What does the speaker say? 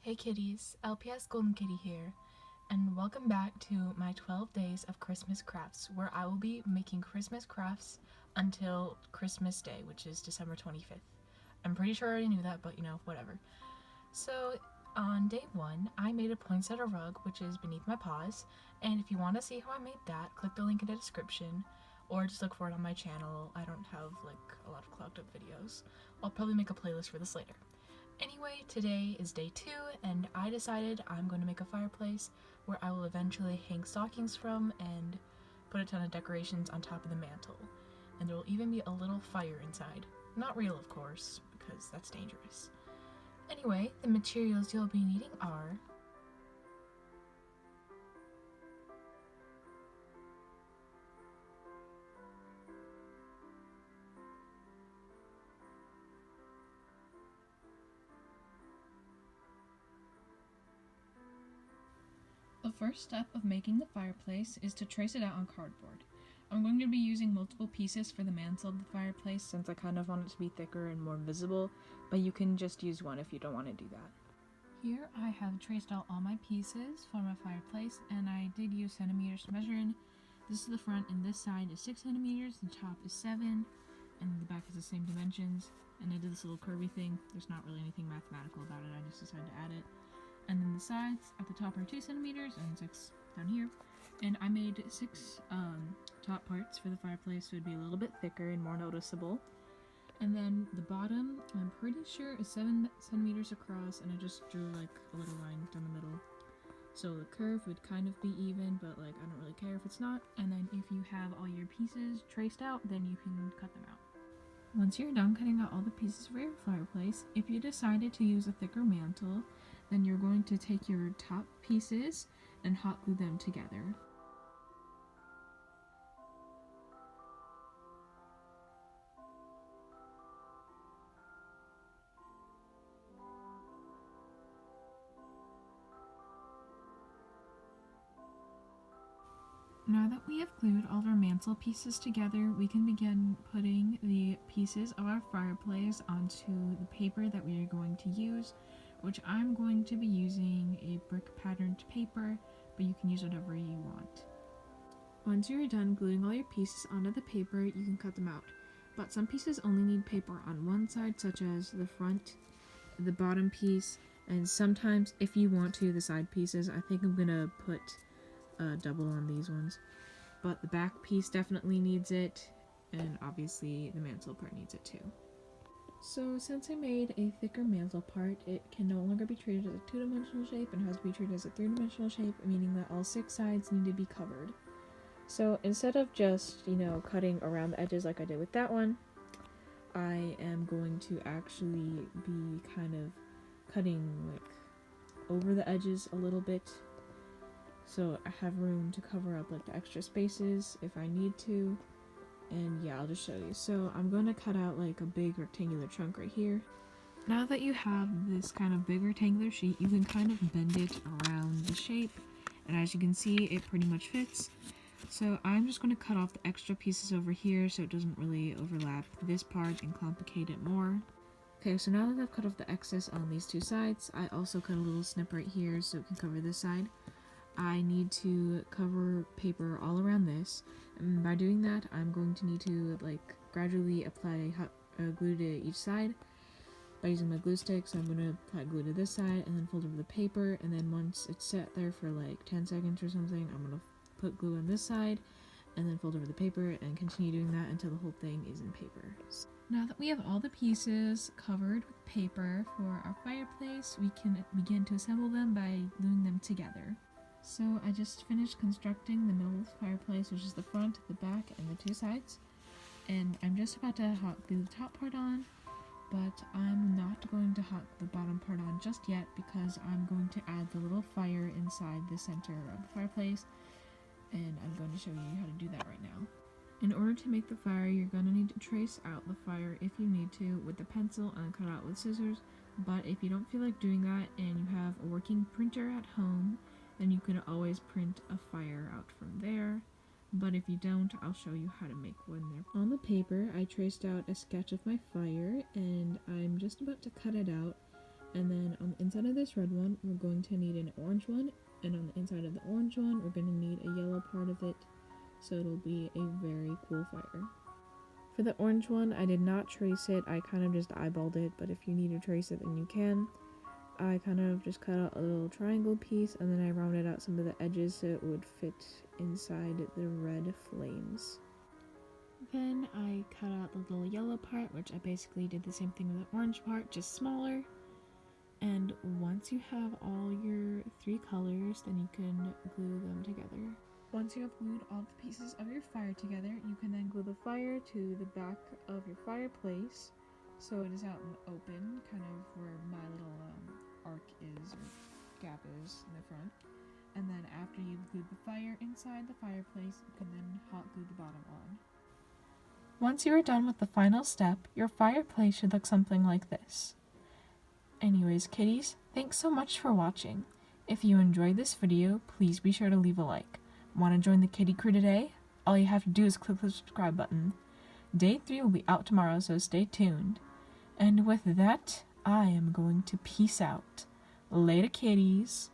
Hey kitties, LPS Golden Kitty here, and welcome back to my 12 days of Christmas crafts, where I will be making Christmas crafts until Christmas Day, which is December 25th. I'm pretty sure I already knew that, but whatever. So, on day 1, I made a poinsettia rug, which is beneath my paws, and if you want to see how I made that, click the link in the description, or just look for it on my channel. I don't have, a lot of clogged up videos. I'll probably make a playlist for this later. Anyway, today is day 2, and I decided I'm going to make a fireplace where I will eventually hang stockings from and put a ton of decorations on top of the mantle. And there will even be a little fire inside. Not real, of course, because that's dangerous. Anyway, the materials you'll be needing are the first step of making the fireplace is to trace it out on cardboard. I'm going to be using multiple pieces for the mantle of the fireplace since I kind of want it to be thicker and more visible, but you can just use one if you don't want to do that. Here I have traced out all my pieces for my fireplace, and I did use centimeters to measure in. This is the front, and this side is 6 centimeters, the top is 7, and the back is the same dimensions. And I did this little curvy thing. There's not really anything mathematical about it, I just decided to add it. And then the sides at the top are 2 centimeters and 6 down here. And I made 6 top parts for the fireplace, so it'd be a little bit thicker and more noticeable. And then the bottom, I'm pretty sure is 7 centimeters across, and I just drew a little line down the middle. So the curve would kind of be even, but I don't really care if it's not. And then if you have all your pieces traced out, then you can cut them out. Once you're done cutting out all the pieces for your fireplace, if you decided to use a thicker mantle, then you're going to take your top pieces and hot glue them together. Now that we have glued all of our mantle pieces together, we can begin putting the pieces of our fireplace onto the paper that we are going to use, which I'm going to be using a brick patterned paper, but you can use whatever you want. Once you're done gluing all your pieces onto the paper, you can cut them out. But some pieces only need paper on one side, such as the front, the bottom piece, and sometimes, if you want to, the side pieces. I think I'm gonna put double on these ones. But the back piece definitely needs it, and obviously the mantle part needs it too. So since I made a thicker mantle part, it can no longer be treated as a 2-dimensional shape and has to be treated as a 3-dimensional shape, meaning that all 6 sides need to be covered. So instead of just, cutting around the edges like I did with that one, I am going to actually be kind of cutting over the edges a little bit, so I have room to cover up the extra spaces if I need to. And yeah, I'll just show you. So I'm going to cut out a big rectangular chunk right here. Now that you have this kind of big rectangular sheet, you can kind of bend it around the shape, and as you can see, it pretty much fits. So I'm just going to cut off the extra pieces over here so it doesn't really overlap this part and complicate it more. Okay, so now that I've cut off the excess on these 2 sides, I also cut a little snip right here so it can cover this side. I need to cover paper all around this, and by doing that, I'm going to need to gradually apply hot glue to each side by using my glue stick. So I'm going to apply glue to this side and then fold over the paper, and then once it's set there for 10 seconds or something, I'm going to put glue on this side and then fold over the paper and continue doing that until the whole thing is in paper. Now that we have all the pieces covered with paper for our fireplace, we can begin to assemble them by gluing them together. So I just finished constructing the middle of the fireplace, which is the front, the back, and the 2 sides. And I'm just about to hot glue the top part on, but I'm not going to hot the bottom part on just yet because I'm going to add the little fire inside the center of the fireplace, and I'm going to show you how to do that right now. In order to make the fire, you're going to need to trace out the fire if you need to with the pencil and cut out with scissors, but if you don't feel like doing that and you have a working printer at home, then you can always print a fire out from there. But if you don't, I'll show you how to make one there. On the paper, I traced out a sketch of my fire, and I'm just about to cut it out. And then on the inside of this red one, we're going to need an orange one. And on the inside of the orange one, we're going to need a yellow part of it. So it'll be a very cool fire. For the orange one, I did not trace it. I kind of just eyeballed it. But if you need to trace it, then you can. I kind of just cut out a little triangle piece. And then I rounded out some of the edges so it would fit inside the red flames. Then I cut out the little yellow part, which I basically did the same thing with the orange part, just smaller. And once you have all your 3 colors, then you can glue them together. Once you have glued all the pieces of your fire together, you can then glue the fire to the back of your fireplace, so it is out in the open, kind of where my little arc is, or gap is in the front. And then after you've glued the fire inside the fireplace, you can then hot glue the bottom on. Once you are done with the final step, your fireplace should look something like this. Anyways, kitties, thanks so much for watching. If you enjoyed this video, please be sure to leave a like. Want to join the kitty crew today? All you have to do is click the subscribe button. Day 3 will be out tomorrow, so stay tuned. And with that, I am going to peace out. Later, kitties.